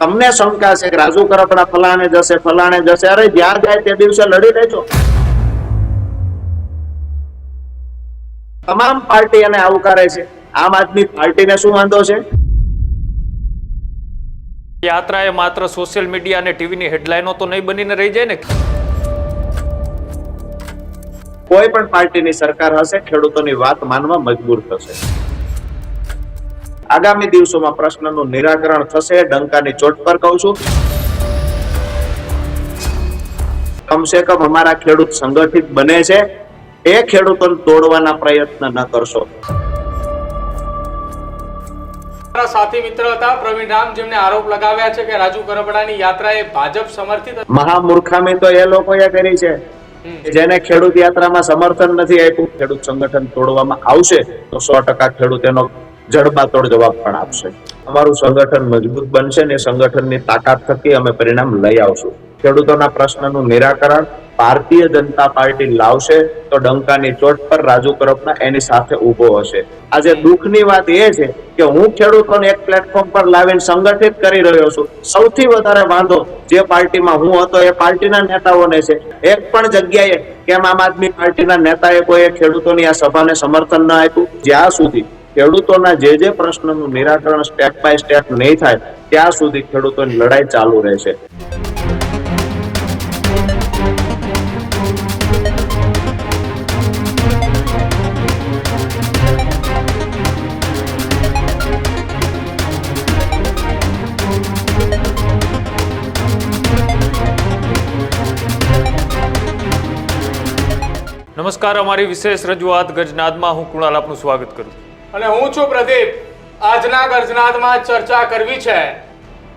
તમને શંકા છે કે રાજુ કરપડા ફલાણે જશે, અરે જ્યાં જાય તે દિવસે લડી લેજો. તમામ પાર્ટી એને આવકારે છે. આમ આદમી પાર્ટીને શું વાંધો છે? યાત્રા એ માત્ર સોશિયલ મીડિયા અને ટીવીની હેડલાઇનો તો નહીં બનીને રહી જાય ને. કોઈ પણ પાર્ટીની સરકાર હશે, ખેડૂતોની વાત માનવા મજબૂર થશે. આગામી દિવસોમાં પ્રશ્નનું નિરાકરણ થશે. ડંકાની ચોટ પર કહું છું, કમસે કમ અમારા ખેડૂત સંગઠિત બને છે. એ ખેડૂતોને તોડવાના પ્રયત્ન ન કરશો. સાથી મિત્ર હતા પ્રવીણ રામ, જેમને આરોપ લગાવ્યા છે કે રાજુ કરપડાની યાત્રા એ ભાજપ સમર્થિત. મહામૂર્ખામી તો એ લોકોએ કરી છે જેને ખેડૂત યાત્રામાં સમર્થન નથી આપ્યું. ખેડૂત સંગઠન તોડવામાં આવશે તો 100% ખેડૂત એનો જડબાતોડ જવાબ પણ આપશે. અમારું સંગઠન મજબૂત બનશે ને સંગઠનની તાકાત થકી અમે પરિણામ લઈ આવશું. ખેડૂતોના પ્રશ્નનું નિરાકરણ ભારતીય જનતા પાર્ટી લાવશે તો ડંકાની ચોટ પર રાજુ કરપડા એની સાથે ઉભો હશે. આજે દુઃખની વાત એ છે કે હું ખેડૂતોને એક પ્લેટફોર્મ પર લાવીને સંગઠિત કરી રહ્યો છું. સૌથી વધારે વાંધો જે પાર્ટીમાં હું હતો એ પાર્ટીના નેતાઓને છે. એક પણ જગ્યાએ કેમ આમ આદમી પાર્ટીના નેતાએ કોઈ ખેડૂતોની આ સભાને સમર્થન ન આપ્યું? જ્યાં સુધી ખેડૂતોના જે પ્રશ્નનું નિરાકરણ સ્ટેપ બાય સ્ટેપ નહીં થાય ત્યાં સુધી ખેડૂતોની લડાઈ ચાલુ રહેશે. નમસ્કાર, અમારી વિશેષ રજૂઆત ગર્જનાદમાં હું કુણાલ આપનું સ્વાગત કરું અને હું છું પ્રદીપ. આજના ગર્જનાદમાં ચર્ચા કરવી છે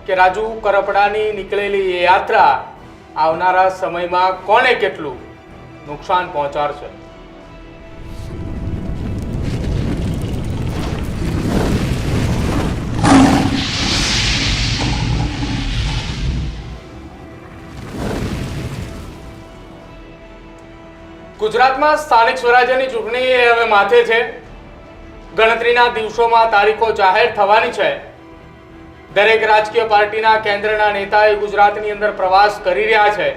કે રાજુ કરપડાની નીકળેલી એ યાત્રા આવનારા સમયમાં કોને કેટલું નુકસાન પહોંચાડશે. ગુજરાતમાં સ્થાનિક સ્વરાજ્યની ચૂંટણી હવે માથે છે. ગણતરીના દિવસોમાં તારીખો જાહેર થવાની છે. દરેક રાજકીય પાર્ટીના કેન્દ્રના નેતાએ ગુજરાતની અંદર પ્રવાસ કરી રહ્યા છે.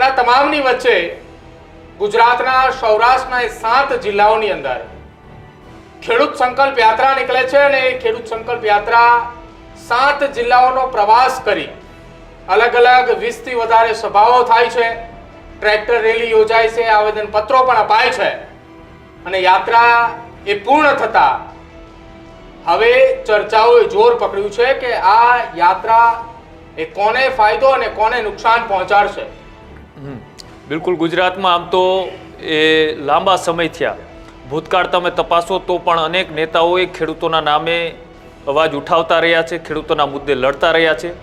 આ તમામની વચ્ચે ગુજરાતના સૌરાષ્ટ્રના 7 જિલ્લાઓની અંદર ખેડૂત સંકલ્પ યાત્રા નીકળે છે અને એ ખેડૂત સંકલ્પ યાત્રા 7 જિલ્લાઓનો પ્રવાસ કરી અલગ અલગ 20 થી વધારે સભાઓ થાય છે. ટ્રેક્ટર રેલી યોજાય છે, આવેદન પત્રો પણ અપાય છે અને યાત્રા એ પૂર્ણ થતા હવે ચર્ચાઓએ જોર પકડ્યું છે કે આ યાત્રા એ કોને ફાયદો અને કોને નુકસાન પહોંચાડશે. બિલકુલ. ગુજરાતમાં આમ તો એ લાંબા સમય થયા. ભૂતકાળ તમે તપાસો તો પણ અનેક નેતાઓએ ખેડૂતોના નામે અવાજ ઉઠાવતા રહ્યા છે, ખેડૂતોના મુદ્દે લડતા રહ્યા છે.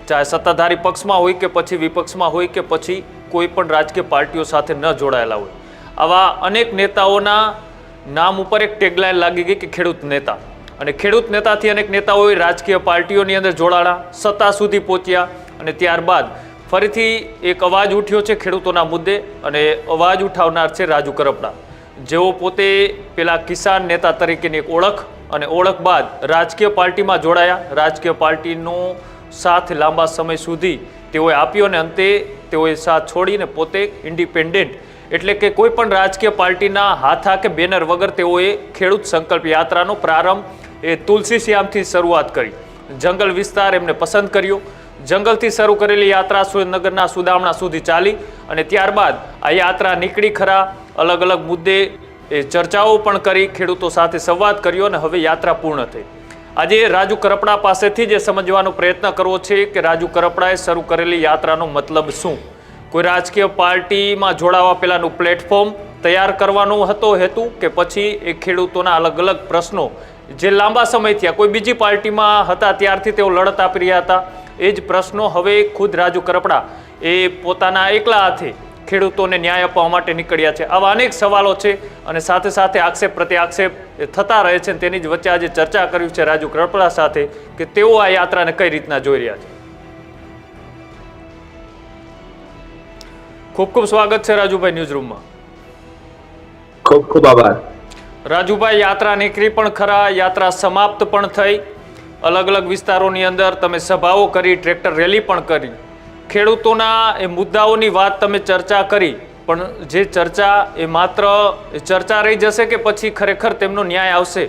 ચાહે સત્તાધારી પક્ષમાં હોય કે પછી વિપક્ષમાં હોય કે પછી કોઈ પણ રાજકીય પાર્ટીઓ સાથે ન જોડાયેલા હોય. આવા અનેક નેતાઓના નામ ઉપર એક ટેગલાઇન લાગી ગઈ કે ખેડૂત નેતા. અને ખેડૂત નેતાથી અનેક નેતાઓએ રાજકીય પાર્ટીઓની અંદર જોડાણા, સત્તા સુધી પહોંચ્યા અને ત્યારબાદ ફરીથી એક અવાજ ઉઠ્યો છે ખેડૂતોના મુદ્દે અને અવાજ ઉઠાવનાર છે રાજુ કરપડા, જેઓ પોતે પેલા કિસાન નેતા તરીકેની એક ઓળખ અને ઓળખ બાદ રાજકીય પાર્ટીમાં જોડાયા. રાજકીય પાર્ટીનો સાથ લાંબા સમય સુધી તેઓએ આપ્યો અને અંતે તેઓએ સાથ છોડીને પોતે ઇન્ડિપેન્ડન્ટ એટલે કે કોઈ પણ રાજકીય પાર્ટીના હાથા કે બેનર વગર તેઓએ ખેડૂત સંકલ્પ યાત્રાનો પ્રારંભ એ તુલસી શ્યામથી શરૂઆત કરી. જંગલ વિસ્તાર એમને પસંદ કર્યો. જંગલથી શરૂ કરેલી યાત્રા સુરેન્દ્રનગરના સુદામણા સુધી ચાલી અને ત્યારબાદ આ યાત્રા નીકળી ખરા. અલગ અલગ મુદ્દે એ ચર્ચાઓ પણ કરી, ખેડૂતો સાથે સંવાદ કર્યો અને હવે યાત્રા પૂર્ણ થઈ. આજે રાજુ કરપડા પાસેથી જે સમજવાનો પ્રયત્ન કરવો છે કે રાજુ કરપડાએ શરૂ કરેલી યાત્રાનો મતલબ શું. કોઈ રાજકીય પાર્ટીમાં જોડાવા પહેલાંનું પ્લેટફોર્મ તૈયાર કરવાનો હતો હેતુ કે પછી એ ખેડૂતોના અલગ અલગ પ્રશ્નો જે લાંબા સમય થયા કોઈ બીજી પાર્ટીમાં હતા ત્યારથી તેઓ લડત આપી રહ્યા હતા, એ જ પ્રશ્નો હવે ખુદ રાજુ કરપડા એ પોતાના એકલા હાથે ખેડૂતોને ન્યાય આપવા માટે નીકળ્યા છે. આવા અનેક સવાલો છે અને સાથે સાથે આક્ષેપ પ્રત્યે આક્ષેપ થતા રહે છે. તેની જ વચ્ચે આજે ચર્ચા કરી છે રાજુ કરપડા સાથે કે તેઓ આ યાત્રાને કઈ રીતના જોઈ રહ્યા છે. ખૂબ ખૂબ સ્વાગત છે રાજુભાઈ ન્યૂઝરૂમમાં. ખૂબ ખૂબ આભાર. રાજુભાઈ, યાત્રા નીકળી પણ ખરા, યાત્રા સમાપ્ત પણ થઈ. અલગ અલગ વિસ્તારોની અંદર તમે સભાઓ કરી, ટ્રેક્ટર રેલી પણ કરી, ખેડૂતોના એ મુદ્દાઓની વાત તમે ચર્ચા કરી, પણ જે ચર્ચા એ માત્ર ચર્ચા રહી જશે કે પછી ખરેખર તેમનો ન્યાય આવશે?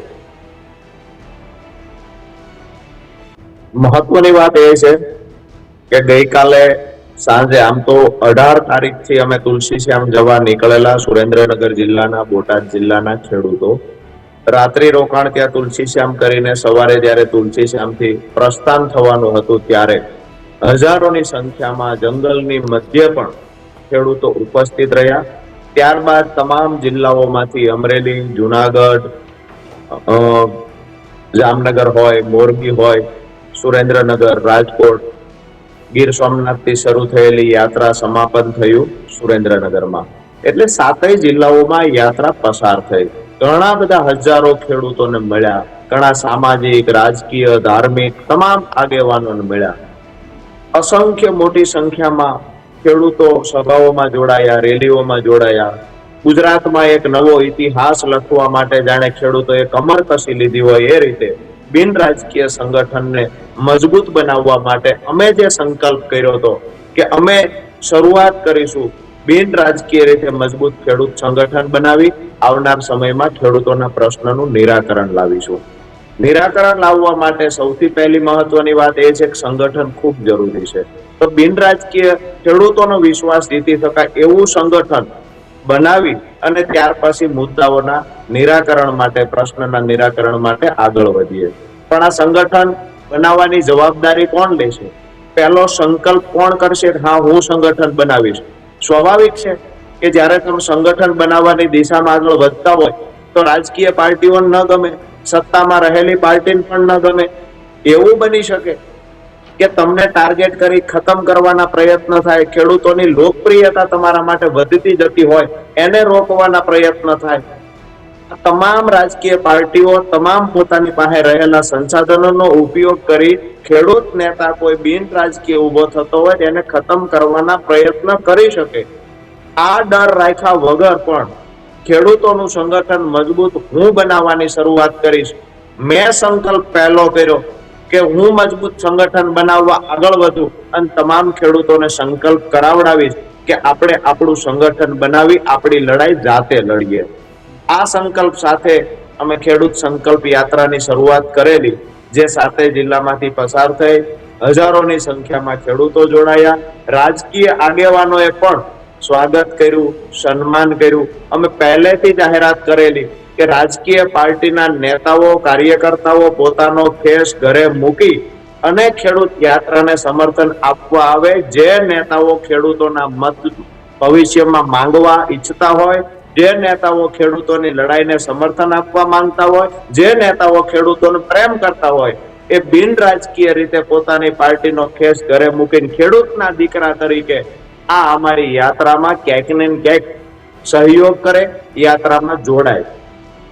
મહત્વની વાત એ છે કે ગઈકાલે સાંજે, આમ તો 18 તારીખથી અમે તુલસીશ્યામ જવા નીકળેલા સુરેન્દ્રનગર જિલ્લાના, બોટાદ જિલ્લાના ખેડૂતો રાત્રિ રોકાણ ત્યાં તુલસીશ્યામ કરીને સવારે જ્યારે તુલસીશ્યામથી પ્રસ્થાન થવાનું હતું ત્યારે હજારોની સંખ્યામાં જંગલની મધ્ય પણ ખેડૂતો ઉપસ્થિત રહ્યા. ત્યારબાદ તમામ જિલ્લાઓમાંથી અમરેલી, જુનાગઢ, જામનગર હોય, મોરબી હોય, સુરેન્દ્રનગર, રાજકોટ, ગીર સોમનાથથી શરૂ થયેલી યાત્રા સમાપન થયું સુરેન્દ્રનગરમાં. એટલે 7 જિલ્લાઓમાં યાત્રા પસાર થઈ. ઘણા બધા હજારો ખેડૂતોને મળ્યા, ઘણા સામાજિક, રાજકીય, ધાર્મિક તમામ આગેવાનોને મળ્યા. અસંખ્ય મોટી સંખ્યામાં ખેડૂતો સભાઓમાં જોડાયા, રેલીઓમાં જોડાયા. ગુજરાતમાં એક નવો ઇતિહાસ લખવા માટે જાણે ખેડૂતોએ કમર કસી લીધી હોય એ રીતે બિન રાજકીય સંગઠનને મજબૂત બનાવવા માટે અમે જે સંકલ્પ કર્યો હતો કે અમે શરૂઆત કરીશું બિન રાજકીય રીતે મજબૂત ખેડૂત સંગઠન બનાવી આવનાર સમયમાં ખેડૂતોના પ્રશ્નનું નિરાકરણ લાવીશું. નિરાકરણ લાવવા માટે સૌથી પહેલી મહત્વની વાત એ છે કે સંગઠન ખૂબ જરૂરી છે. તો બિન રાજકીય ખેડૂતોનો વિશ્વાસ જીતી શકાય એવું સંગઠન બનાવી અને ત્યાર પછી મુદ્દાઓના નિરાકરણ માટે, પ્રશ્નના નિરાકરણ માટે આગળ વધીએ. પણ આ સંગઠન બનાવવાની જવાબદારી કોણ લેશે? પહેલો સંકલ્પ કોણ કરશે? હા, હું સંગઠન બનાવીશ. સ્વાભાવિક છે કે જ્યારે તમે સંગઠન બનાવવાની દિશામાં આગળ વધતા હોય તો રાજકીય પાર્ટીઓને ન ગમે, સત્તામાં રહેલી પાર્ટીને પણ ન ગમે. એવું બની શકે કે તમને ટાર્ગેટ કરી ખતમ કરવાના પ્રયત્ન થાય, ખેડૂતોની લોકપ્રિયતા તમારા માટે વધતી જતી હોય એને રોકવાના પ્રયત્ન થાય. તમામ રાજકીય પાર્ટીઓ તમામ પોતાની પાસે રહેલા સંસાધનોનો ઉપયોગ કરી ખેડૂત નેતા કોઈ બિન રાજકીય ઉભો થતો હોય એને ખતમ કરવાના પ્રયત્ન કરી શકે. આ ડર રાખ્યા વગર પણ ખેડૂતોનું સંગઠન મજબૂત હું બનાવવાની શરૂઆત કરીશ. મેં સંકલ્પ પહેલો કર્યો કે હું મજબૂત સંગઠન બનાવવા આગળ વધું અને તમામ ખેડૂતોને સંકલ્પ કરાવડાવીશ કે આપણે આપણું સંગઠન બનાવી આપણી લડાઈ જાતે લડીએ. આ સંકલ્પ સાથે અમે ખેડૂત સંકલ્પ યાત્રાની શરૂઆત કરેલી, જે 7 જિલ્લામાંથી પસાર થઈ. હજારોની સંખ્યામાં ખેડૂતો જોડાયા. રાજકીય આગેવાનોએ પણ સ્વાગત કર્યું, સન્માન કર્યું. અમે પહેલેથી જાહેરાત કરેલી કે રાજકીય પાર્ટીના નેતાઓ, કાર્યકર્તાઓ પોતાનો ખેસ ઘરે મૂકી અને ખેડૂત યાત્રાને સમર્થન આપવા આવે. જે નેતાઓ ખેડૂતોના મત ભવિષ્યમાં માંગવા ઈચ્છતા હોય, જે નેતાઓ ખેડૂતોની લડાઈને સમર્થન આપવા માંગતા હોય, જે નેતાઓ ખેડૂતોને પ્રેમ કરતા હોય, એ બિન રાજકીય રીતે પોતાની પાર્ટીનો ખેસ ઘરે મૂકીને ખેડૂતના દીકરા તરીકે આ અમારી યાત્રામાં ક્યાંક ને ક્યાંક સહયોગ કરે, યાત્રામાં જોડાય.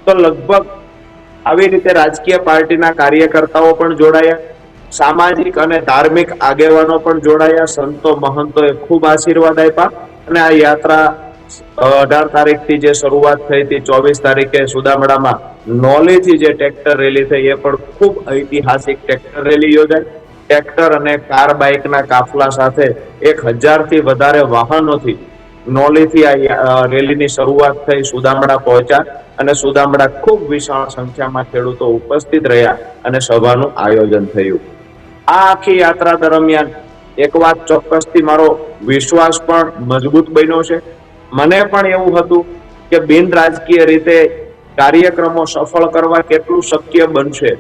તો લગભગ આવી રીતે રાજકીય પાર્ટીના કાર્યકર્તાઓ પણ જોડાયા, સામાજિક અને ધાર્મિક આગેવાનો પણ જોડાયા, સંતો મહંતોએ ખૂબ આશીર્વાદ આપ્યા. અને આ યાત્રા 18 તારીખથી જે શરૂઆત થઈ હતી, 24 તારીખે સુદામડામાં નોલીથી જે ટ્રેક્ટર રેલી થઈ એ પણ ખૂબ ઐતિહાસિક ટ્રેક્ટર રેલી યોજાઈ. ટ્રેક્ટર અને કાર બાઇકના કાફલા સાથે 1000થી વધારે વાહનોથી નોલીથી આ રેલીની શરૂઆત થઈ, સુદામડા પહોંચ્યા અને સુદામડા ખૂબ વિશાળ સંખ્યામાં ખેડૂતો ઉપસ્થિત રહ્યા અને સભાનું આયોજન થયું. આ આખી યાત્રા દરમિયાન એક વાત ચોક્કસથી મારો વિશ્વાસ પણ મજબૂત બન્યો છે. મને પણ એવું હતું કે બિન રાજકીય રીતે કાર્યક્રમો સફળ કરવા કેટલું શક્ય બનશે,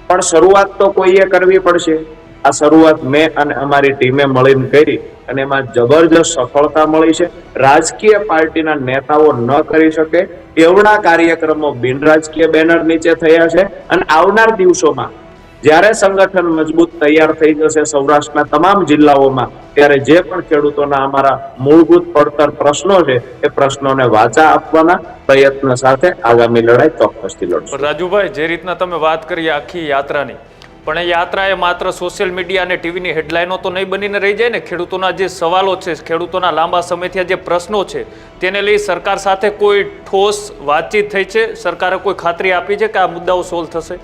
પણ શરૂઆત તો કોઈએ કરવી પડશે. આ શરૂઆત મેં અને અમારી ટીમે મળીને કરી અને એમાં જબરજસ્ત સફળતા મળી છે. રાજકીય પાર્ટીના નેતાઓ ન કરી શકે એવડા કાર્યક્રમો બિન રાજકીય બેનર નીચે થયા છે. અને આવનાર દિવસોમાં જ્યારે સંગઠન મજબૂત તૈયાર થઈ જશે સૌરાષ્ટ્રના તમામ જિલ્લાઓમાં, ત્યારે જે પણ ખેડૂતોના અમારા મૂળભૂત પડતર પ્રશ્નો છે એ પ્રશ્નોને વાચા આપવાના પ્રયત્ન સાથે આગામી લડાઈ ચોક્કસથી લડશું. રાજુભાઈ, જે રીતના તમે વાત કરી આખી યાત્રાની, પણ એ યાત્રા એ માત્ર સોશિયલ મીડિયા અને ટીવીની હેડલાઇનો તો નહીં બનીને રહી જાય ને. ખેડૂતોના જે સવાલો છે, ખેડૂતોના લાંબા સમયથી જે પ્રશ્નો છે તેને લઈ સરકાર સાથે કોઈ ઠોસ વાતચીત થઈ છે? સરકારે કોઈ ખાતરી આપી છે કે આ મુદ્દાઓ સોલ્વ થશે?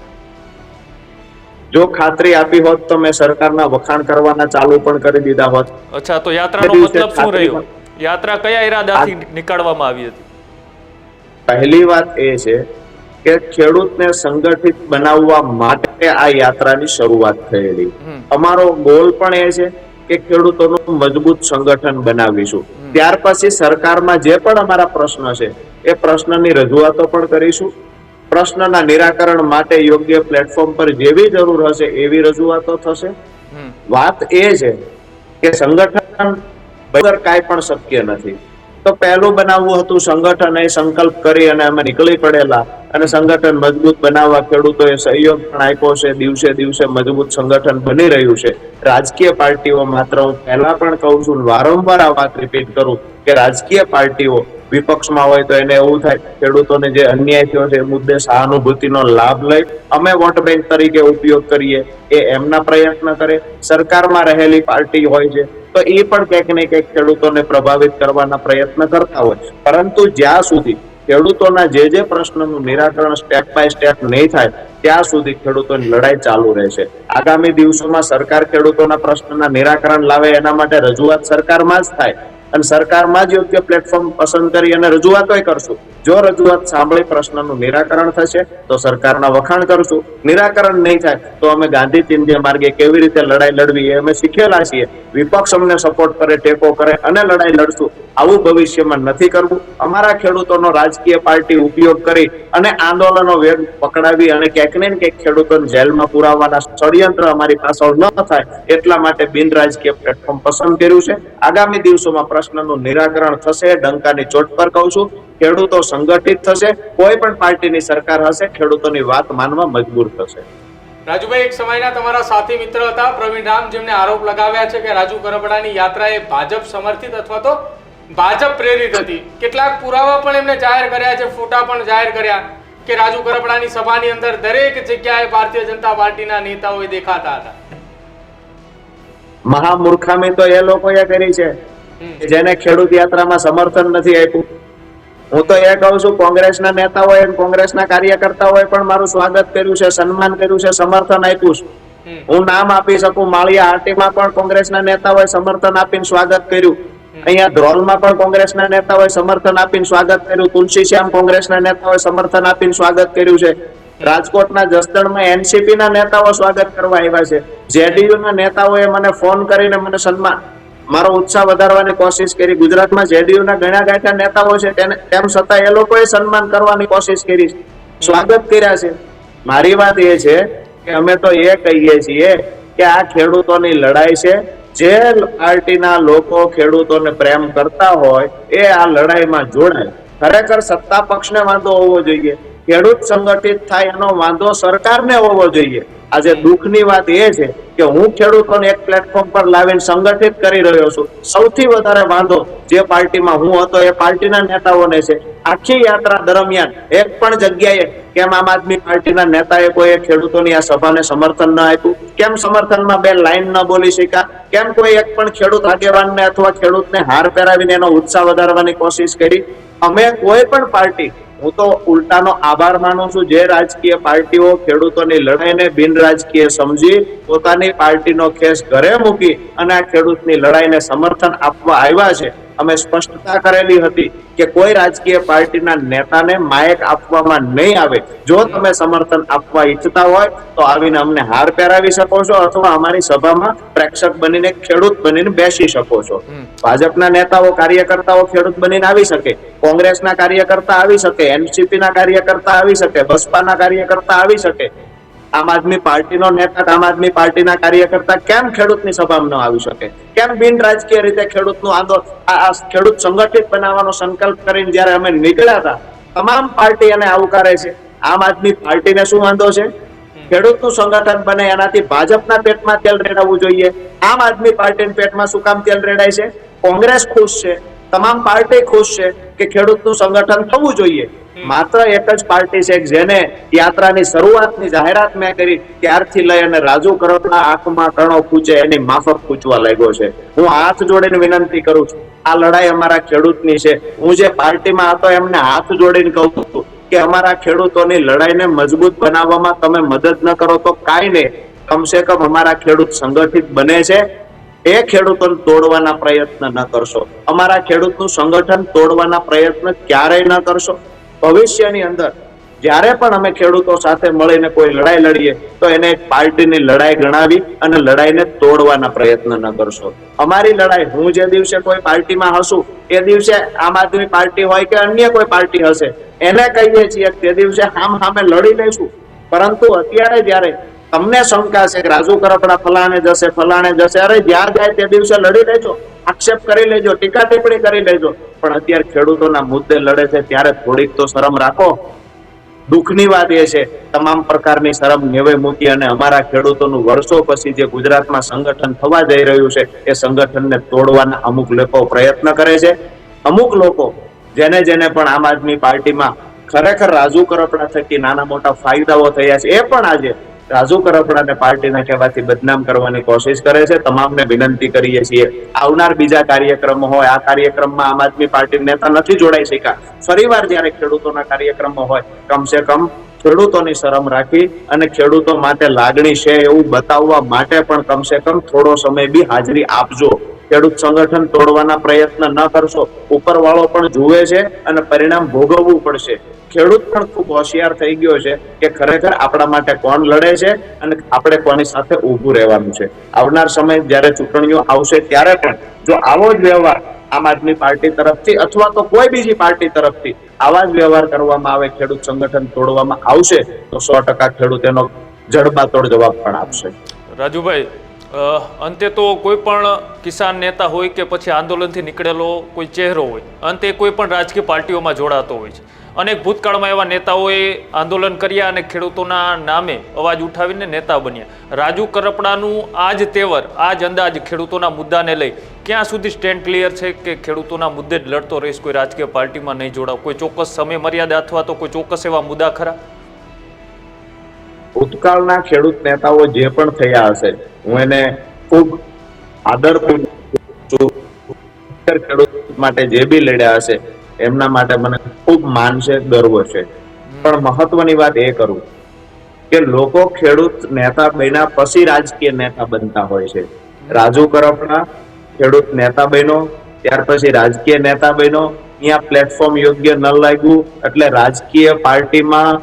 જો ખાતરી આપી હોત તો મેં સરકારના વખાણ કરવાના ચાલુ પણ કરી દીધા હોત. અચ્છા, તો યાત્રાનો મતલબ શું રહ્યો? યાત્રા કયા ઈરાદાથી નીકાળવામાં આવી હતી? પહેલી વાત એ છે કે ખેડૂતને સંગઠિત બનાવવા માટે આ યાત્રાની શરૂઆત થયેલી. અમારો ગોલ પણ એ છે કે ખેડૂતોનું મજબૂત સંગઠન બનાવીશું. ત્યાર પછી સરકારમાં જે પણ અમારા પ્રશ્ન છે એ પ્રશ્નની રજૂઆતો પણ કરીશું. પ્રશ્નના નિરાકરણ માટે યોગ્ય પ્લેટફોર્મ પર જેવી જરૂર હશે એવી રજૂઆતો થશે. વાત એ છે કે સંગઠન વગર કાંઈ પણ શક્ય નથી. તો પહેલું બનાવવું હતું સંગઠન, એ સંકલ્પ કરી અને અમે નીકળી પડેલા અને સંગઠન મજબૂત બનાવવા ખેડૂતોએ સહયોગ પણ આપ્યો છે. દિવસે દિવસે મજબૂત સંગઠન બની રહ્યું છે. રાજકીય પાર્ટીઓ માત્ર, હું પહેલા પણ કહું છું, વારંવાર આ વાત રિપીટ કરું કે રાજકીય પાર્ટીઓ વિપક્ષમાં હોય તો એને એવું થાય ખેડૂતોને જે અન્યાય થયો છે એ મુદ્દે સહાનુભૂતિનો લાભ લઈ અમે વોટ બેંક તરીકે ઉપયોગ કરીએ, એ એમના પ્રયત્ન કરે. સરકારમાં રહેલી પાર્ટી હોય છે તો એ પણ ક્યાંક ને ક્યાંક ખેડૂતોને પ્રભાવિત કરવાના પ્રયત્ન કરતા હોય. પરંતુ જ્યાં સુધી ખેડૂતોના જે પ્રશ્નનું નિરાકરણ સ્ટેપ બાય સ્ટેપ નહીં થાય ત્યાં સુધી ખેડૂતોની લડાઈ ચાલુ રહેશે. આગામી દિવસોમાં સરકાર ખેડૂતોના પ્રશ્નના નિરાકરણ લાવે એના માટે રજૂઆત સરકારમાં જ થાય અને સરકારમાં જ યોગ્ય પ્લેટફોર્મ પસંદ કરી અને રજૂઆતો કરશું. જો રજૂઆત સાંભળી પ્રશ્નનું નિરાકરણ થશે તો સરકારના વખાણ કરશું. નિરાકરણ નહીં થાય તો અમે ગાંધી ચિંધ્ય માર્ગે કેવી રીતે લડાઈ લડવી એ અમે શીખેલા છીએ. વિપક્ષ અમને સપોર્ટ કરે, ટેકો કરે અને લડાઈ લડશું. આવું ભવિષ્યમાં નથી કરવું. અમારા ખેડૂતોનો રાજકીય પાર્ટી ઉપયોગ કરી અને આંદોલનો વેગ પકડાવી અને ક્યાંક ને ક્યાંક ખેડૂતોને જેલમાં પુરાવવાના ષડયંત્ર અમારી પાછળ ન થાય એટલા માટે બિન રાજકીય પ્લેટફોર્મ પસંદ કર્યું છે. આગામી દિવસોમાં પ્રશ્નનું નિરાકરણ થશે. ડંકાની ચોટ પર કહું છું, ખેડૂતો સંગઠિત થશે. કોઈ પણ પાર્ટીની સરકાર હશે, ખેડૂતોની વાત માનવા મજબૂર થશે. રાજુભાઈ, એક સમયના તમારા સાથી મિત્ર હતા પ્રવીણ રામ, જેમને આરોપ લગાવ્યા છે કે રાજુ કરપડાની યાત્રા એ ભાજપ સમર્થિત અથવા તો ભાજપ પ્રેરિત હતી. કેટલાક પુરાવા પણ એમને જાહેર કર્યા છે, ફોટા પણ જાહેર કર્યા કે રાજુ કરપડાની સભાની અંદર દરેક જગ્યાએ ભારતીય જનતા પાર્ટીના નેતાઓ દેખાતા હતા. મહામૂર્ખામી તો એ લોકોએ કરી છે જેને ખેડૂત યાત્રામાં સમર્થન નથી આપ્યું. હું તો એ કહું છું, કોંગ્રેસના નેતાઓએ, કોંગ્રેસના કાર્યકર્તાઓએ પણ મારું સ્વાગત કર્યું છે, સન્માન કર્યું છે, સમર્થન આપ્યું છે. હું નામ આપી શકું. માળિયા હાટીમાં પણ કોંગ્રેસના નેતાઓએ સમર્થન આપીને સ્વાગત કર્યું. અહીંયા ધ્રોલમાં પણ કોંગ્રેસના નેતાઓએ સમર્થન આપીને સ્વાગત કર્યું. તુલસીશ્યામ કોંગ્રેસના નેતાઓએ સમર્થન આપીને સ્વાગત કર્યું છે. રાજકોટના જસદણમાં એનસીપી ના નેતાઓ સ્વાગત કરવા આવ્યા છે. જેડીયુ ના નેતાઓએ મને ફોન કરીને મને સન્માન, મારો ઉત્સાહ વધારવાની કોશિશ કરી. ગુજરાતમાં જેડીયુ ના ઘણા ગાંઠા નેતાઓ છે, તેમ છતાં એ લોકોએ સન્માન કરવાની કોશિશ કરી, સ્વાગત કર્યા છે. મારી વાત એ છે કે અમે તો એ કહીએ છીએ કે આ ખેડૂતોની લડાઈ છે. જે પાર્ટીના લોકો ખેડૂતોને પ્રેમ કરતા હોય એ આ લડાઈમાં જોડાય. ખરેખર સત્તા પક્ષને વાંધો હોવો જોઈએ, ખેડૂત સંગઠિત થાય એનો વાંધો સરકારને હોવો જોઈએ. આજે દુઃખની વાત એ છે કે હું ખેડૂતોને એક પ્લેટફોર્મ પર લાવીને સંગઠિત કરી રહ્યો છું. સૌથી વધારે વાંધો જે પાર્ટીમાં હું હતો એ પાર્ટીના નેતાઓને છે. આખી યાત્રા દરમિયાન એક પણ જગ્યાએ કેમ આમ આદમી પાર્ટીના નેતાએ કોઈ ખેડૂતોની આ સભાને સમર્થન ન આપ્યું? કેમ સમર્થનમાં બે લાઈન ન બોલી શક્યા? કેમ કોઈ એક પણ ખેડૂત આગેવાનને અથવા ખેડૂતને હાર પહેરાવીને એનો ઉત્સાહ વધારવાની કોશિશ કરી? અમે કોઈ પણ પાર્ટી, હું તો ઉલટાનો આભાર માનું છું જે રાજકીય પાર્ટીઓ ખેડૂતોની લડાઈને બિન રાજકીય સમજી પોતાની પાર્ટીનો ખેસ ઘરે મૂકી અને આ ખેડૂતની લડાઈને સમર્થન આપવા આવ્યા છે. અમે સ્પષ્ટતા કરેલી હતી કે કોઈ રાજકીય પાર્ટીના નેતાને માયક આપવામાં નહીં આવે. જો તમે સમર્થન આપવા ઈચ્છતા હોય તો આવીને અમને હાર પહેરાવી શકો છો અથવા અમારી સભામાં પ્રેક્ષક બનીને, ખેડૂત બનીને બેસી શકો છો. ભાજપના નેતાઓ, કાર્યકર્તાઓ ખેડૂત બનીને આવી શકે, કોંગ્રેસના કાર્યકર્તા આવી શકે, એનસીપી ના કાર્યકર્તા આવી શકે, બસપાના કાર્યકર્તા આવી શકે. આમ આદમી પાર્ટીનો નેતા, આમ આદમી પાર્ટીના કાર્યકર્તા કેમ ખેડૂતની સભામાં ન આવી શકે? કેમ બિન રાજકીય રીતે ખેડૂતનું આંદોલન, આ ખેડૂત સંગઠિત બનાવવાનો સંકલ્પ કરીને જયારે અમે નીકળ્યા હતા, તમામ પાર્ટી એને આવકારે છે. આમ આદમી પાર્ટીને શું વાંધો છે? ખેડૂતનું સંગઠન બને એનાથી ભાજપના પેટમાં તેલ રેડાવવું જોઈએ. આમ આદમી પાર્ટીના પેટમાં શું કામ તેલ રેડાય છે? કોંગ્રેસ ખુશ છે, તમામ પાર્ટી ખુશ છે કે ખેડૂતનું સંગઠન થવું જોઈએ. માત્ર એક જ પાર્ટી છે જેને યાત્રાની શરૂઆતની જાહેરાત મેં કરી ત્યારથી લઈ અને રાજુ કરપડા આંખમાં કણો ખૂંચે એની માફક ખૂંચવા લાગ્યો છે. હું હાથ જોડીને વિનંતી કરું છું, આ લડાઈ અમારા ખેડૂતની છે. હું જે પાર્ટીમાં હતો એમને હાથ જોડીને કહું છું કે અમારા ખેડૂતોની લડાઈને મજબૂત બનાવવામાં તમે મદદ ન કરો તો કાંઈ નહીં, કમસે કમ અમારા ખેડૂત સંગઠિત બને છે એ ખેડૂતોને તોડવાના પ્રયત્ન ન કરશો. અમારા ખેડૂતનું સંગઠન તોડવાના પ્રયત્ન ક્યારેય ન કરશો. ભવિષ્યની અંદર જ્યારે પણ અમે ખેડૂતો સાથે મળીને કોઈ લડાઈ લડીએ તો એને એક પાર્ટીની લડાઈ ગણાવી અને લડાઈને તોડવાના પ્રયત્ન ન કરશો. અમારી લડાઈ, હું જે દિવસે કોઈ પાર્ટીમાં હશું એ દિવસે આમ આદમી પાર્ટી હોય કે અન્ય કોઈ પાર્ટી હશે એને કહીએ છીએ તે દિવસે સામે લડી લઈશું. પરંતુ અત્યારે જ્યારે તમને શંકા છે કે રાજુ કરપડા ફલાણે જશે, અરે જ્યાં જાય તે દિવસે લડી લેજો, આક્ષેપ કરી લેજો, ટીકા ટિપ્પણી કરી લેજો, પણ અત્યારે ખેડૂતોના મુદ્દે લડે છે ત્યારે થોડીક તો શરમ રાખો. દુઃખની વાત એ છે તમામ પ્રકારની શરમ નેવે મૂકી અને અમારા ખેડૂતોનું વર્ષો પછી જે ગુજરાતમાં સંગઠન થવા જઈ રહ્યું છે એ સંગઠનને તોડવાના અમુક લોકો પ્રયત્ન કરે છે. અમુક લોકો જેને પણ આમ આદમી પાર્ટીમાં ખરેખર રાજુ કરપડા થકી નાના મોટા ફાયદાઓ થયા છે એ પણ આજે રાજુ કરપડાને પાર્ટીના કહેવાથી બદનામ કરવાની કોશિશ કરે છે. તમામને વિનંતી કરીએ છીએ આવનાર બીજા કાર્યક્રમો હોય, આ કાર્યક્રમમાં આમ આદમી પાર્ટી નેતા નથી જોડાઈ શક્યા, ફરીવાર જ્યારે ખેડૂતોના કાર્યક્રમો હોય કમસે કમ ખેડૂતોની શરમ રાખી અને ખેડૂતો માટે લાગણી છે એવું બતાવવા માટે પણ કમસે કમ થોડો સમય બી હાજરી આપજો. ખેડૂત સંગઠન તોડવાના પ્રયત્ન ન કરશો. ઉપરવાળો પણ જુએ છે અને પરિણામ ભોગવવું પડશે. ખેડૂત પણ ખૂબ હોશિયાર થઈ ગયો છે કે ખરેખર આપણા માટે કોણ લડે છે અને આપણે કોની સાથે ઊભું રહેવાનું છે. આવનાર સમય જ્યારે ચૂંટણીઓ આવશે ત્યારે પણ જો આવો જ વ્યવહાર આમ આદમી પાર્ટી તરફથી અથવા તો કોઈ બીજી પાર્ટી તરફથી આવા જ વ્યવહાર કરવામાં આવે, ખેડૂત સંગઠન તોડવામાં આવશે તો 100% ખેડૂત એનો જડબાતોડ જવાબ પણ આપશે. રાજુભાઈ, અંતે તો કોઈ પણ કિસાન નેતા હોય કે પછી આંદોલનથી નીકળેલો કોઈ ચહેરો હોય, અંતે કોઈ પણ રાજકીય પાર્ટીઓમાં જોડાતો હોય છે. અનેક ભૂતકાળમાં એવા નેતાઓએ આંદોલન કર્યા અને ખેડૂતોના નામે અવાજ ઉઠાવીને નેતા બન્યા. રાજુ કરપડાનું આ જ તેવર, આ જ અંદાજ ખેડૂતોના મુદ્દાને લઈ ક્યાં સુધી સ્ટેન્ડ ક્લિયર છે કે ખેડૂતોના મુદ્દે જ લડતો રહીશ, કોઈ રાજકીય પાર્ટીમાં નહીં જોડાવ? કોઈ ચોક્કસ સમય મર્યાદા અથવા તો કોઈ ચોક્કસ એવા મુદ્દા ખરા? ભૂતકાળના ખેડૂત નેતાઓ જે પણ થયા હશે હું એને ખૂબ આદરપૂર્વક ખેડૂત માટે જે બી લડ્યા હશે એમના માટે મને ખૂબ માન છે, ગર્વ છે. પણ મહત્વની વાત એ કરું કે લોકો ખેડૂત નેતા બન્યા પછી રાજકીય નેતા બનતા હોય છે. રાજુ કરપડા ખેડૂત નેતા બન્યો, ત્યાર પછી રાજકીય નેતા બન્યો, અહીંયા પ્લેટફોર્મ યોગ્ય ન લાગ્યું એટલે રાજકીય પાર્ટીમાં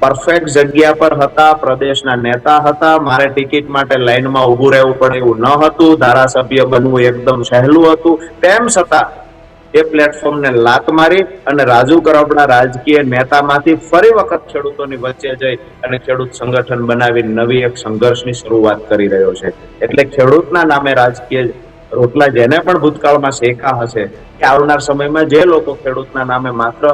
પરફેક્ટ જગ્યા પર હતા, પ્રદેશના નેતા હતા, મારે ટિકિટ માટે લાઈનમાં ઉભું રહેવું પડે એવું ન હતું, ધારાસભ્ય બનવું એકદમ સહેલું હતું, તેમ છતાં એ પ્લેટફોર્મને લાત મારી અને રાજુ કરપડા રાજકીય નેતામાંથી ફરી વખત ખેડૂતોની વચ્ચે જઈ અને ખેડૂત સંગઠન બનાવી નવી એક સંઘર્ષની શરૂઆત કરી રહ્યો છે. એટલે ખેડૂતના નામે રાજકીય રોટલા જેને પણ ભૂતકાળમાં શેકા હશે કે આવનાર સમયમાં જે લોકો ખેડૂતના નામે માત્ર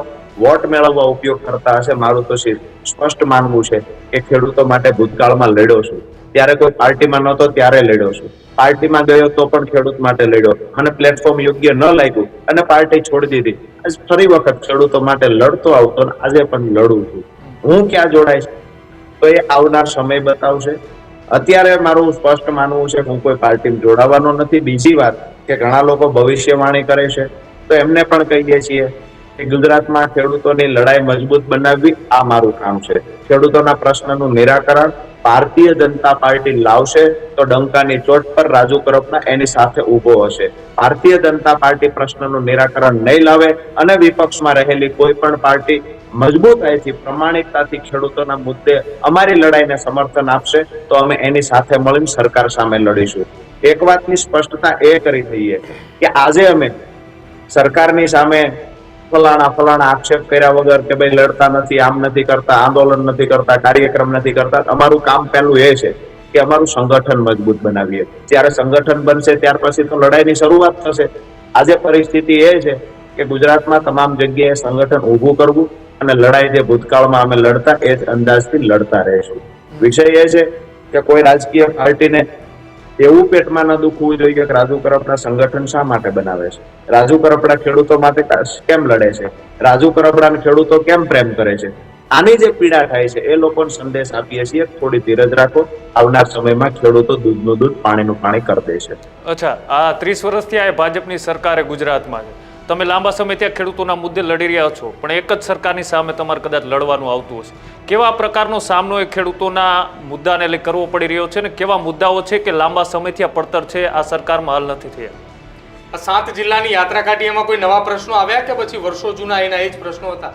વોટ મેળવવા ઉપયોગ કરતા હશે, મારું તો સ્પષ્ટ માનવું છે કે ખેડૂતો માટે ભૂતકાળમાં લડ્યો છું, ત્યારે કોઈ પાર્ટીમાં નહોતો ત્યારે લડ્યો છું, પાર્ટીમાં ગયો તો પણ ખેડૂત માટે લડ્યો અને પ્લેટફોર્મ યોગ્ય ન લાગ્યું અને પાર્ટી છોડી દીધી. આજ ફરી વખત ખેડૂતો માટે લડતો આવતો અને આજે પણ લડું છું. હું ક્યાં જોડાઈશ તો એ આવનાર સમય બતાવશે. અત્યારે મારું સ્પષ્ટ માનવું છે કે હું કોઈ પાર્ટીમાં જોડાવાનો નથી. બીજી વાત કે ઘણા લોકો ભવિષ્યવાણી કરે છે તો એમને પણ કહીએ છીએ કે ગુજરાતમાં ખેડૂતોની લડાઈ મજબૂત બનાવવી આ મારું કામ છે. ખેડૂતોના પ્રશ્નનું નિરાકરણ ભારતીય જનતા પાર્ટી લાવશે તો ડંકાની ચોટ પર રાજુ કરપડા એની સાથે ઊભો હશે. ભારતીય જનતા પાર્ટી પ્રશ્નનું નિરાકરણ નહીં લાવે અને વિપક્ષમાં રહેલી કોઈ પણ પાર્ટી મજબૂતાઈથી પ્રામાણિકતાથી ખેડૂતોના મુદ્દે અમારી લડાઈને સમર્થન આપશે તો અમે એની સાથે મળીને સરકાર સામે લડીશું. એક વાતની સ્પષ્ટતા એ કરી દઈએ કે આજે અમે સરકારની સામે ફલાણા આક્ષેપ કર્યા વગર કે ભાઈ લડતા નથી, આમ નથી કરતા, આંદોલન નથી કરતા, કાર્યક્રમ નથી કરતા. અમારું કામ પહેલું એ છે કે અમારું સંગઠન મજબૂત બનાવીએ. જ્યારે સંગઠન બનશે ત્યાર પછી તો લડાઈની શરૂઆત થશે. આજે પરિસ્થિતિ એ છે કે ગુજરાતમાં તમામ જગ્યાએ સંગઠન ઊભું કરવું અને લડાઈ જે ભૂતકાળમાં અમે લડતા એ જ અંદાજથી લડતા રહીશું. વિષય એ છે કે કોઈ રાજકીય પાર્ટીને એવું પેટમાં ન દુખવું જોઈએ કે રાજુ કરપડા સંગઠન શા માટે બનાવે છે, રાજુ કરપડા ખેડૂતો માટે કેમ લડે છે, રાજુ કરપડાને ખેડૂતો કેમ પ્રેમ કરે છે. આની જે પીડા થાય છે એ લોકોને સંદેશ આપીએ છીએ થોડી ધીરજ રાખો, આવનાર સમયમાં ખેડૂતો દૂધનું દૂધ પાણીનું પાણી કરી દેશે. અચ્છા, આ 30 વર્ષથી આ ભાજપની સરકારે ગુજરાતમાં છે, તમે લાંબા સમયથી આ ખેડૂતોના મુદ્દે લડી રહ્યા છો, પણ એક જ સરકારની સામે તમારે કદાચ લડવાનું આવતું હશે. કેવા પ્રકારનો સામનો એ ખેડૂતોના મુદ્દાને લઈ કરવો પડી રહ્યો છે, ને કેવા મુદ્દાઓ છે કે લાંબા સમયથી આ પડતર છે આ સરકારમાં હલ નથી થયા? આ 7 જિલ્લાની યાત્રા કાઢી, એમાં કોઈ નવા પ્રશ્નો આવ્યા કે પછી વર્ષો જૂના એના એ જ પ્રશ્નો હતા?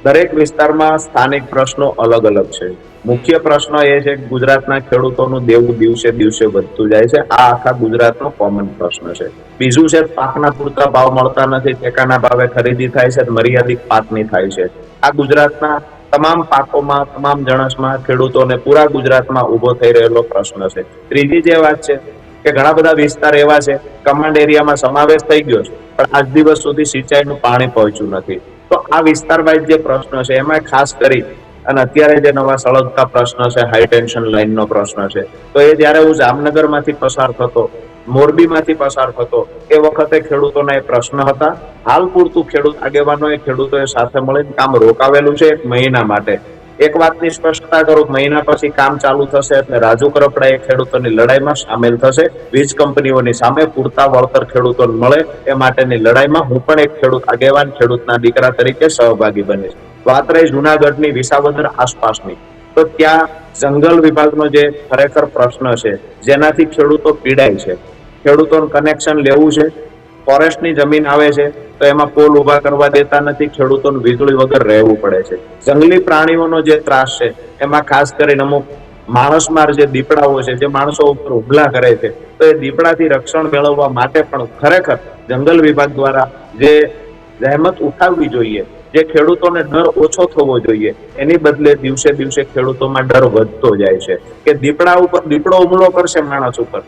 દરેક વિસ્તારમાં સ્થાનિક પ્રશ્નો અલગ અલગ છે. મુખ્ય પ્રશ્ન એ છે કે ગુજરાતના ખેડૂતોનું દેવું દિવસે દિવસે વધતું જાય છે. આ આખા ગુજરાતનો કોમન પ્રશ્ન છે. બીજું છે પાકના પૂરતા ભાવ મળતા નથી, ટેકાના ભાવે ખરીદી થાય છે, મર્યાદિત પાકની થાય છે. આ ગુજરાતના તમામ પાકોમાં, તમામ જણસમાં ખેડૂતોને પૂરા ગુજરાતમાં ઉભો થઈ રહેલો પ્રશ્ન છે. ત્રીજી જે વાત છે કે ઘણા બધા વિસ્તાર એવા છે કમાન્ડ એરિયામાં સમાવેશ થઈ ગયો છે, પણ આજ દિવસ સુધી સિંચાઈનું પાણી પહોંચ્યું નથી. તો આ વિસ્તાર વાઇઝ જે પ્રશ્ન છે એમાં ખાસ કરી અને અત્યારે જે નવા સળગતા પ્રશ્ન છે, હાઈ ટેન્શન લાઈનનો પ્રશ્ન છે, તો એ જ્યારે હું જામનગરમાંથી પસાર થતો, મોરબીમાંથી પસાર થતો, એ વખતે ખેડૂતોના એ પ્રશ્ન હતા. હાલ પૂરતું ખેડૂત આગેવાનોએ, ખેડૂતોએ સાથે મળીને કામ રોકાવેલું છે 1 મહિના માટે. એક વાતની સ્પષ્ટતા કરું, મહિના પછી કામ ચાલુ થશે એટલે રાજુ કરપડા એ ખેડૂતોની લડાઈમાં સામેલ થશે. વીજ કંપનીઓની સામે પૂરતા વળતર ખેડૂતોને મળે એ માટેની લડાઈમાં હું પણ એક ખેડૂત આગેવાન, ખેડૂતના દીકરા તરીકે સહભાગી બનીશ. વાત રહી જુનાગઢની, વિસાવદર આસપાસની, તો ત્યાં જંગલ વિભાગનો જે ખરેખર પ્રશ્ન છે જેનાથી ખેડૂતો પીડાય છે. ખેડૂતોને કનેક્શન લેવું છે, ફોરેસ્ટની જમીન આવે છે તો એમાં પોલ ઉભા કરવા દેતા નથી, ખેડૂતોને વીજળી વગર રહેવું પડે છે. જંગલી પ્રાણીઓનો જે ત્રાસ છે એમાં ખાસ કરીને અમુક માણસમાર જે દીપડાઓ છે જે માણસો ઉપર હુમલા કરે છે, તો એ દીપડાથી રક્ષણ મેળવવા માટે પણ ખરેખર જંગલ વિભાગ દ્વારા જે જહેમત ઉઠાવવી જોઈએ, જે ખેડૂતોને ડર ઓછો થવો જોઈએ, એની બદલે દિવસે દિવસે ખેડૂતોમાં ડર વધતો જાય છે કે દીપડો હુમલો કરશે માણસ ઉપર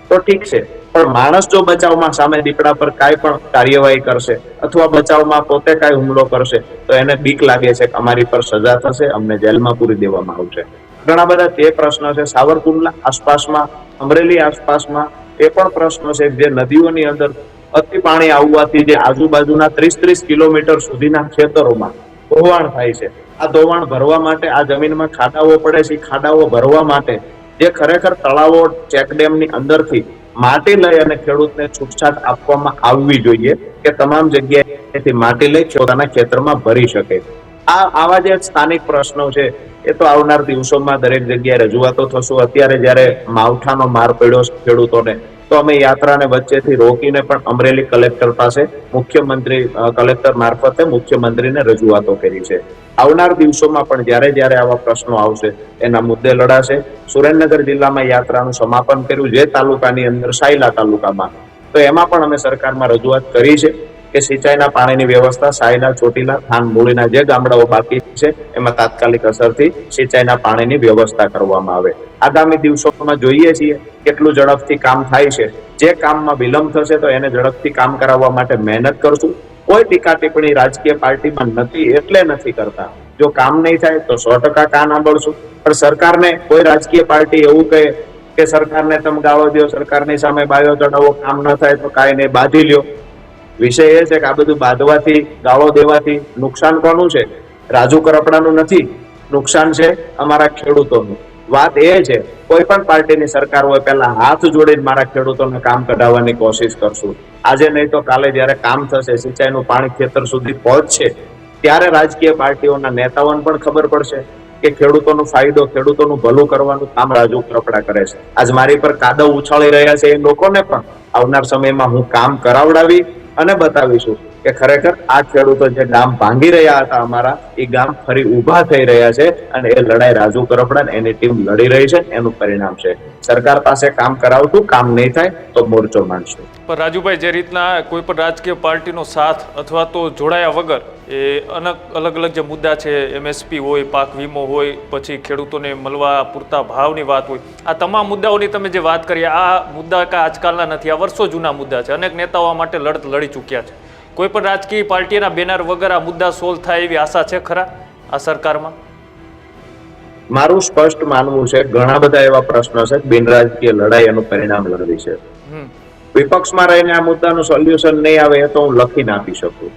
તો ઠીક છે, પણ માણસ જો બચાવમાં સામે દીપડા પર કાંઈ પણ કાર્યવાહી કરશે અથવા બચાવમાં પોતે કાંઈ હુમલો કરશે તો એને બીક લાગે છે કે અમારી પર સજા થશે, અમને જેલમાં પૂરી દેવામાં આવશે. ઘણા બધા તે પ્રશ્ન છે. સાવરકુંડલા આસપાસમાં, અમરેલી આસપાસમાં એ પણ પ્રશ્નો છે જે નદીઓની અંદર અતિ પાણી આવવાથી જે આજુબાજુના 30-30 કિલોમીટર સુધીના ખેતરોમાં ધોવાણ થાય છે. આ ધોવાણ ભરવા માટે આ જમીનમાં ખાડાઓ પડે છે. ખાડાઓ ભરવા માટે જે ખરેખર તળાવો, ચેકડેમની અંદરથી માટી લઈ અને ખેડૂતને છૂટછાટ આપવામાં આવવી જોઈએ કે તમામ જગ્યાએથી માટી લઈ પોતાના ખેતરમાં ભરી શકે. આવા જે સ્થાનિક પ્રશ્નો છે એ તો આવનાર દિવસોમાં દરેક જગ્યાએ રજૂઆતો થશે. અત્યારે જ્યારે માવઠાનો માર પડ્યો છે ખેડૂતોને, તો અમે યાત્રાને વચ્ચેથી રોકીને પણ અમરેલી કલેક્ટર પાસે કલેક્ટર મારફતે મુખ્યમંત્રીને રજૂઆતો કરી છે. આવનાર દિવસોમાં પણ જ્યારે આવા પ્રશ્નો આવશે એના મુદ્દે લડાશે. સુરેન્દ્રનગર જિલ્લામાં યાત્રાનું સમાપન કર્યું, જે તાલુકાની અંદર સાયલા તાલુકામાં, તો એમાં પણ અમે સરકારમાં રજૂઆત કરી છે કે સિંચાઈના પાણીની વ્યવસ્થા સાયલા, ચોટીલા, થાનમૂળીના જે ગામડાઓ બાકી છે એમાં તાત્કાલિક અસરથી સિંચાઈના પાણીની વ્યવસ્થા કરવામાં આવે. આગામી દિવસોમાં જોઈએ છીએ કેટલું ઝડપથી કામ થાય છે. જે કામમાં વિલંબ થશે તો એને ઝડપથી કામ કરાવવા માટે મહેનત કરશું. કોઈ ટીકા ટિપ્પણી રાજકીય પાર્ટીમાં નથી એટલે નથી કરતા. જો કામ નહીં થાય તો 100% કાન આંબળશું. પણ સરકારને કોઈ રાજકીય પાર્ટી એવું કહે કે સરકારને તમે ગાળો દો, સરકારની સામે બાયો ચડાવો, કામ ન થાય તો કાંઈ નહીં, બાંધી લ્યો. વિષય એ છે કે આ બધું બાંધવાથી, ગાળો દેવાથી નુકસાન કોનું છે? રાજુ કરપડાનું નથી, નુકસાન છે અમારા ખેડૂતોનું. વાત એ છે કોઈ પણ પાર્ટીની સરકાર હોય પહેલા હાથ જોડીને મારા ખેડૂતોને કામ કઢાવવાની કોશિશ કરશું. આજે નહીં તો કાલે જ્યારે કામ થશે, સિંચાઈનું પાણી ખેતર સુધી પહોંચશે, ત્યારે રાજકીય પાર્ટીઓના નેતાઓને પણ ખબર પડશે કે ખેડૂતોનો ફાયદો, ખેડૂતોનું ભલું કરવાનું કામ રાજુ કરપડા કરે છે. આજ મારી પર કાદવ ઉછાળી રહ્યા છે એ લોકોને પણ આવનાર સમયમાં હું કામ કરાવડાવી અને બતાવીશું કે ખરેખર આ ખેડૂતો જે ગામ ભાંગી રહ્યા હતા અમારા, એ ગામ ફરી ઊભા થઈ રહ્યા છે અને એ લડાઈ રાજુ કરપડા એની ટીમ લડી રહી છે. એનું પરિણામ છે સરકાર પાસે કામ કરાવતું, કામ નહીં થાય તો મોરચો માંડશું. પણ રાજુભાઈ, જે રીતના કોઈ પણ રાજકીય પાર્ટીનો સાથ અથવા તો જોડાયા વગર એ અલગ અલગ જે મુદ્દા છે, MSP હોય, પાક વીમો હોય, પછી ખેડૂતોને મળવા પૂરતા ભાવની વાત હોય, આ તમામ મુદ્દાઓની તમે જે વાત કરી, આ મુદ્દા કાંઈ આજકાલના નથી, આ વર્ષો જૂના મુદ્દા છે. અનેક નેતાઓ માટે લડત લડી ચૂક્યા છે. કોઈ પણ રાજકીય પાર્ટીના બેનર વગર આ મુદ્દા સોલ્વ થાય એવી આશા છે ખરા આ સરકારમાં? મારું સ્પષ્ટ માનવું છે ઘણા બધા એવા પ્રશ્નો છે બિન રાજકીય લડાઈ એનું પરિણામ લડવી છે. વિપક્ષમાં રહીને આ મુદ્દાનું સોલ્યુશન નહીં આવે એ તો હું લખી ના આપી શકું.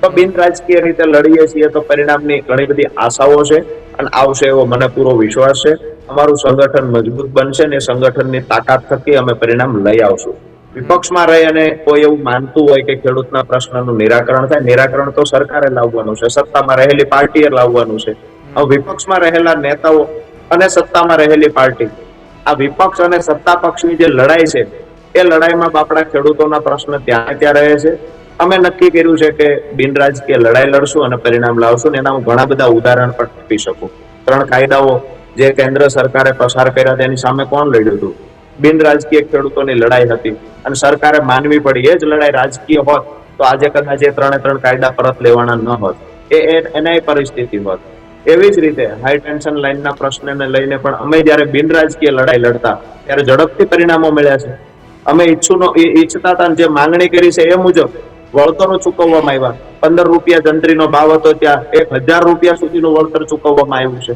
તો બિન રાજકીય રીતે લડીએ છીએ તો પરિણામની ઘણી બધી આશાઓ છે અને આવશે એવો મને પૂરો વિશ્વાસ છે. અમારું સંગઠન મજબૂત બનશે ને સંગઠનની તાકાત થકી અમે પરિણામ લઈ આવશું. વિપક્ષમાં રહી અને કોઈ એવું માનતું હોય કે ખેડૂતના પ્રશ્નનું નિરાકરણ થાય, નિરાકરણ તો સરકારે લાવવાનું છે, સત્તામાં રહેલી પાર્ટીએ લાવવાનું છે. હવે વિપક્ષમાં રહેલા નેતાઓ અને સત્તામાં રહેલી પાર્ટી, આ વિપક્ષ અને સત્તા પક્ષની જે લડાઈ છે એ લડાઈમાં બાપડા ખેડૂતોના પ્રશ્ન ત્યાં ત્યાં રહે છે. અમે નક્કી કર્યું છે કે બિન રાજકીય લડાઈ લડશું અને પરિણામ લાવશું. એના હું ઘણા બધા ઉદાહરણ પણ આપી શકું. 3 કાયદાઓ જે કેન્દ્ર સરકારે પસાર કર્યા તેની સામે કોણ લડ્યું હતું? બિન રાજકીય ખેડૂતોની લડાઈ હતી અને સરકારે માનવી પડી. એ જ લડાઈ રાજકીય હોત તો આજે કદાચ એ 3 કાયદા પરત લેવાના ન હોત. એના પરિસ્થિતિ હોત. એવી જ રીતે હાઈ ટેન્શન લાઈનના પ્રશ્નને લઈને પણ અમે જયારે બિન રાજકીય લડાઈ લડતા ત્યારે ઝડપથી પરિણામો મળ્યા છે. અમે ઈચ્છતા હતા જે માંગણી કરી છે એ મુજબ વળતરો ચૂકવવામાં આવ્યા. 15 રૂપિયા જંત્રીનો ભાવ હતો ત્યાં 1000 રૂપિયા સુધીનું વળતર ચૂકવવામાં આવ્યું છે.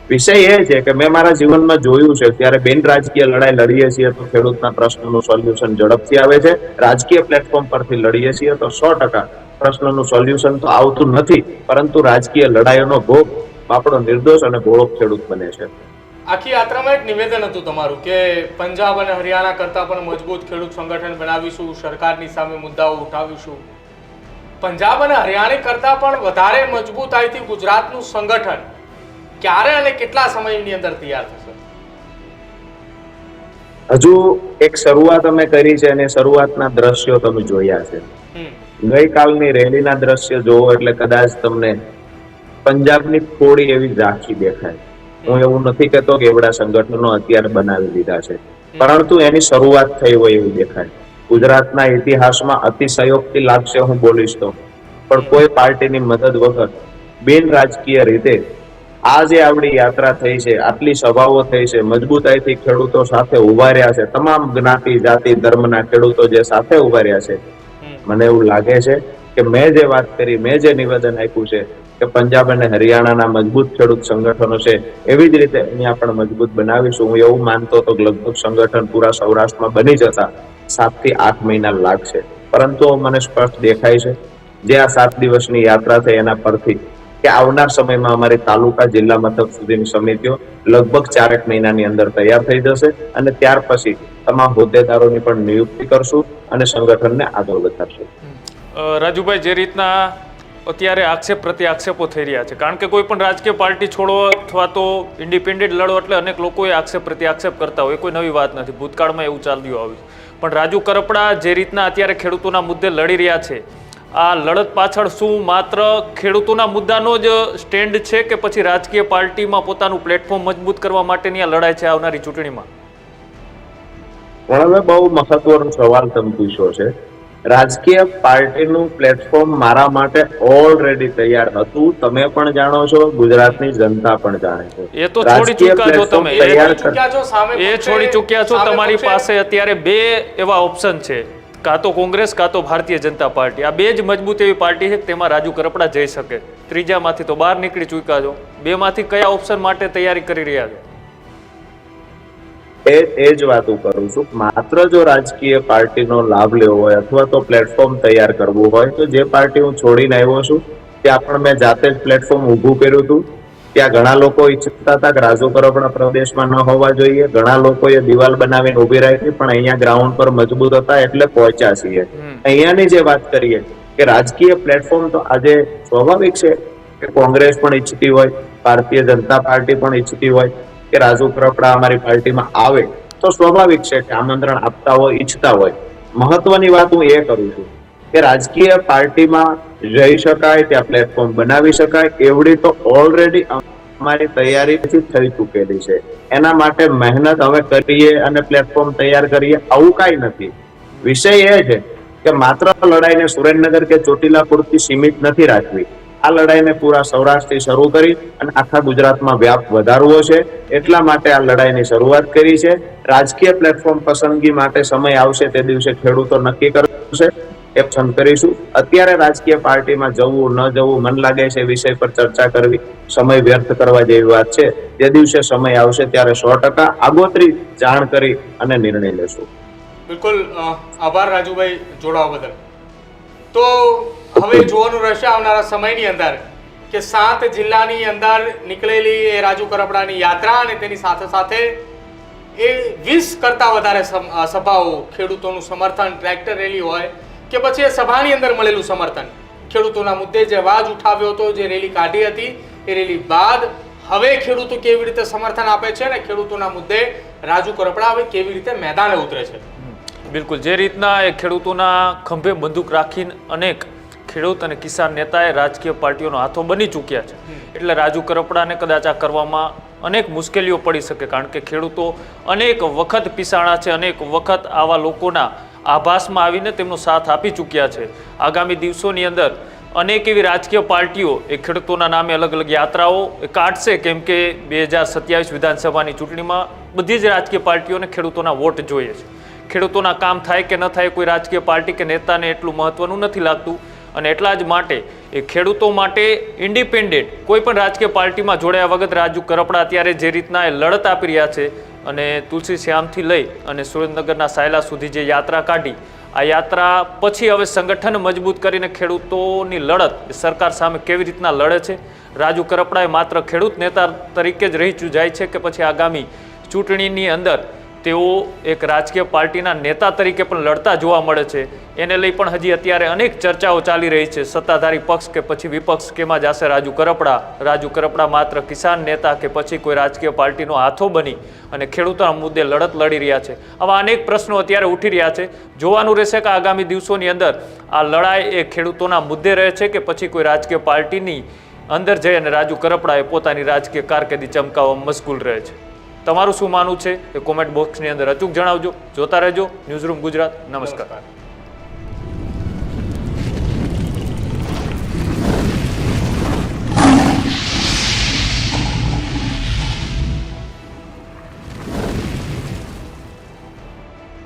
વિષય એ છે કે મેં મારા જીવનમાં જોયું છે ત્યારે બિન રાજકીય લડાઈ લડીએ છીએ તો ખેડૂતના પ્રશ્નનું સોલ્યુશન ઝડપથી આવે છે. રાજકીય પ્લેટફોર્મ પરથી લડીએ છીએ તો 100% પ્રશ્નનું સોલ્યુશન તો આવતું નથી, પરંતુ રાજકીય લડાઈઓનો ભોગ આપણો નિર્દોષ અને ભોળો ખેડૂત બને છે. આખી યાત્રામાં એક નિવેદન હતું તમારું કે પંજાબ અને હરિયાણા કરતા પણ મજબૂત ખેડૂત સંગઠન બનાવીશું, સરકારની સામે મુદ્દાઓ ઉઠાવીશું. પંજાબ અને હરિયાણા કરતા પણ વધારે મજબૂતાઈથી ગુજરાતનું સંગઠન ક્યારે અને કેટલા સમયની અંદર તૈયાર થશે? હજુ એક શરૂઆત અમે કરી છે અને શરૂઆતના દ્રશ્યો તમે જોયા છે. ગઈકાલની રેલીના દ્રશ્ય જોવો એટલે કદાચ તમને પંજાબની થોડી એવી ઝાંખી દેખાય. હું એવું નથી કહેતો કે એવડા સંગઠનો અત્યારે બનાવી દીધા છે, પરંતુ એની શરૂઆત થઈ હોય એવું દેખાય. ગુજરાતના ઇતિહાસમાં અતિશયોક્તિ લાગશે હું બોલીશ તો, પણ કોઈ પાર્ટીની મદદ વગર બિન રાજકીય રીતે આ જે આવડી યાત્રા થઈ છે, આટલી સભાઓ થઈ છે, મજબૂતાઈથી ખેડૂતો સાથે ઉભા રહ્યા છે, તમામ જ્ઞાતિ જાતિ ધર્મના ખેડૂતો જે સાથે ઉભા રહ્યા છે, મને એવું લાગે છે કે મેં જે વાત કરી, મેં જે નિવેદન આપ્યું છે કે પંજાબ અને હરિયાણાના મજબૂત ખેડૂત સંગઠનો છે એવી જ રીતે અહીંયા પણ મજબૂત બનાવીશું. હું એવું માનતો હતો કે લગભગ સંગઠન પૂરા સૌરાષ્ટ્રમાં બની જતા 7 થી 8 મહિના લાગશે, પરંતુ મને સ્પષ્ટ દેખાય છે જે આ 7 દિવસની યાત્રા થઈ એના પરથી કે આવનાર સમયમાં અમારી તાલુકા જિલ્લા મથક સુધીની સમિતિઓ લગભગ 4 મહિનાની અંદર તૈયાર થઈ જશે અને ત્યાર પછી તમામ હોદ્દેદારોની પણ નિયુક્તિ કરશું અને સંગઠનને આગળ વધારશું. રાજુભાઈ, જે રીતના અત્યારે આક્ષેપ પ્રત્યાક્ષેપો થઈ રહ્યા છે, કારણ કે કોઈ પણ રાજકીય પાર્ટી છોડો અથવા તો ઇન્ડિપેન્ડન્ટ લડો એટલે અનેક લોકોએ આક્ષેપ પ્રત્યાક્ષેપ કરતા હોય, કોઈ નવી વાત નથી, ભૂતકાળમાં એવું ચાલ્યું આવ્યું. પણ રાજુ કરપડા જે રીતના અત્યારે ખેડૂતોના મુદ્દે લડી રહ્યા છે, આ લડત પાછળ શું માત્ર ખેડૂતોના મુદ્દાનો જ સ્ટેન્ડ છે કે પછી રાજકીય પાર્ટીમાં પોતાનું પ્લેટફોર્મ મજબૂત કરવા માટેની આ લડાઈ છે આવનારી ચૂંટણીમાં? પણ હવે બહુ મહત્વનો સવાલ તમે પૂછ્યો છે. રાજકીય પાર્ટીનું પ્લેટફોર્મ મારા માટે ઓલરેડી તૈયાર હતું. તમે પણ જાણો છો, ગુજરાતની જનતા પણ જાણે છે. એ તો છોડી ચૂક્યા છો તમે, એ છોડી ચૂક્યા છો. તમારી પાસે અત્યારે 2 એવા ઓપ્શન છે, કાં તો કોંગ્રેસ કાં તો ભારતીય જનતા પાર્ટી. આ 2 જ મજબૂત એવી પાર્ટી છે કે તેમાં રાજુ કરપડા જઈ શકે. ત્રીજામાંથી તો બહાર નીકળી ચૂક્યા છો. 2 માંથી કયા ઓપ્શન માટે તૈયારી કરી રહ્યા છો? એ જ વાત હું કરું છું. માત્ર જો રાજકીય પાર્ટીનો લાભ લેવો હોય અથવા તો પ્લેટફોર્મ તૈયાર કરવું હોય તો જે પાર્ટી હું છોડીને આવ્યો છું ત્યાં પણ મેં જાતે જ પ્લેટફોર્મ ઊભું કર્યું હતું. ત્યાં ઘણા લોકો ઈચ્છતા હતા કે રાજુ કરપડા પ્રદેશમાં ન હોવા જોઈએ. ઘણા લોકોએ દિવાલ બનાવીને ઉભી રાખી, પણ અહીંયા ગ્રાઉન્ડ પર મજબૂત હતા એટલે પહોંચ્યા છીએ. અહીંયાની જે વાત કરીએ કે રાજકીય પ્લેટફોર્મ તો આજે સ્વાભાવિક છે કે કોંગ્રેસ પણ ઈચ્છતી હોય, ભારતીય જનતા પાર્ટી પણ ઈચ્છતી હોય કે રાજુ કરપડા અમારી પાર્ટીમાં આવે, તો સ્વાભાવિક છે કે આમંત્રણ આપતા હોય, ઈચ્છતા હોય. મહત્વની વાત હું એ કરું છું કે રાજકીય પાર્ટીમાં જઈ શકાય, ત્યાં પ્લેટફોર્મ બનાવી શકાય એવડી તો ઓલરેડી અમારી તૈયારીથી થઈ ચૂકેલી છે. એના માટે મહેનત હવે કરીએ અને પ્લેટફોર્મ તૈયાર કરીએ આવું કાંઈ નથી. વિષય એ છે કે માત્ર લડાઈને સુરેન્દ્રનગર કે ચોટીલા પૂરતી સીમિત નથી રાખવી. આ લડાઈને પૂરા સૌરાષ્ટ્રથી શરૂ કરી અને આખા ગુજરાતમાં વ્યાપ વધારવો છે. એટલા માટે આ લડાઈની શરૂઆત કરી છે. રાજકીય પ્લેટફોર્મ પસંદગી માટે સમય આવશે તે દિવસે ખેડૂતો નક્કી કરશે, એ પસંદ કરીશું. અત્યારે રાજકીય પાર્ટીમાં જવું ન જવું, મન લાગે છે વિષય પર ચર્ચા કરવી સમય વ્યર્થ કરવા જેવી વાત છે. જે દિવસે સમય આવશે ત્યારે 100% આગોતરી જાણ કરી અને નિર્ણય લેશું. બિલકુલ, આભાર રાજુભાઈ જોડાવા બદલ. તો હવે જોવાનું રહેશે આવનારા સમયની અંદર કે 7 જિલ્લાની અંદર નીકળેલી એ રાજુ કરપડાની યાત્રા અને તેની સાથે સાથે એ 20 કરતાં વધારે સભાઓ, ખેડૂતોનું સમર્થન, ટ્રેક્ટર રેલી હોય કે પછી એ સભાની અંદર મળેલું સમર્થન, ખેડૂતોના મુદ્દે જે અવાજ ઉઠાવ્યો હતો, જે રેલી કાઢી હતી, એ રેલી બાદ હવે ખેડૂતો કેવી રીતે સમર્થન આપે છે અને ખેડૂતોના મુદ્દે રાજુ કરપડા હવે કેવી રીતે મેદાને ઉતરે છે. બિલકુલ જે રીતના એ ખેડૂતોના ખંભે બંદૂક રાખીને અનેક ખેડૂત અને કિસાન નેતાએ રાજકીય પાર્ટીઓનો હાથો બની ચૂક્યા છે, એટલે રાજુ કરપડાને કદાચ આ કરવામાં અનેક મુશ્કેલીઓ પડી શકે, કારણ કે ખેડૂતો અનેક વખત પીસાણા છે, અનેક વખત આવા લોકોના આભાસમાં આવીને તેમનો સાથ આપી ચૂક્યા છે. આગામી દિવસોની અંદર અનેક એવી રાજકીય પાર્ટીઓ એ ખેડૂતોના નામે અલગ અલગ યાત્રાઓ કાઢશે, કેમ કે 2027 વિધાનસભાની ચૂંટણીમાં બધી જ રાજકીય પાર્ટીઓને ખેડૂતોના વોટ જોઈએ છે. ખેડૂતોના કામ થાય કે ન થાય કોઈ રાજકીય પાર્ટી કે નેતાને એટલું મહત્વનું નથી લાગતું, અને એટલા જ માટે એ ખેડૂતો માટે ઇન્ડિપેન્ડન્ટ કોઈ પણ રાજકીય પાર્ટીમાં જોડાયા વગર રાજુ કરપડા અત્યારે જે રીતના એ લડત આપી રહ્યા છે, અને તુલસી શ્યામથી લઈ અને સુરેન્દ્રનગરના સાયલા સુધી જે યાત્રા કાઢી, આ યાત્રા પછી હવે સંગઠન મજબૂત કરીને ખેડૂતોની લડત સરકાર સામે કેવી રીતના લડે છે, રાજુ કરપડા એ માત્ર ખેડૂત નેતા તરીકે જ રહી જાય છે કે પછી આગામી ચૂંટણીની અંદર તેઓ એક રાજકીય પાર્ટીના નેતા તરીકે પણ લડતા જોવા મળે છે, એને લઈ પણ હજી અત્યારે અનેક ચર્ચાઓ ચાલી રહી છે. સત્તાધારી પક્ષ કે પછી વિપક્ષ કેમાં જશે રાજુ કરપડા, રાજુ કરપડા માત્ર કિસાન નેતા કે પછી કોઈ રાજકીય પાર્ટીનો હાથો બની અને ખેડૂતોના મુદ્દે લડત લડી રહ્યા છે. આવા અનેક પ્રશ્નો અત્યારે ઉઠી રહ્યા છે. જોવાનું રહેશે કે આગામી દિવસોની અંદર આ લડાઈ એ ખેડૂતોના મુદ્દે રહે છે કે પછી કોઈ રાજકીય પાર્ટીની અંદર જઈ અને રાજુ કરપડાએ પોતાની રાજકીય કારકિર્દી ચમકાવવા મશગુલ રહે છે. તમારું શું માનવું છે એ કોમેન્ટ બોક્સની અંદર અચૂક જણાવજો. જોતા રહેજો ન્યૂઝરૂમ ગુજરાત. નમસ્કાર.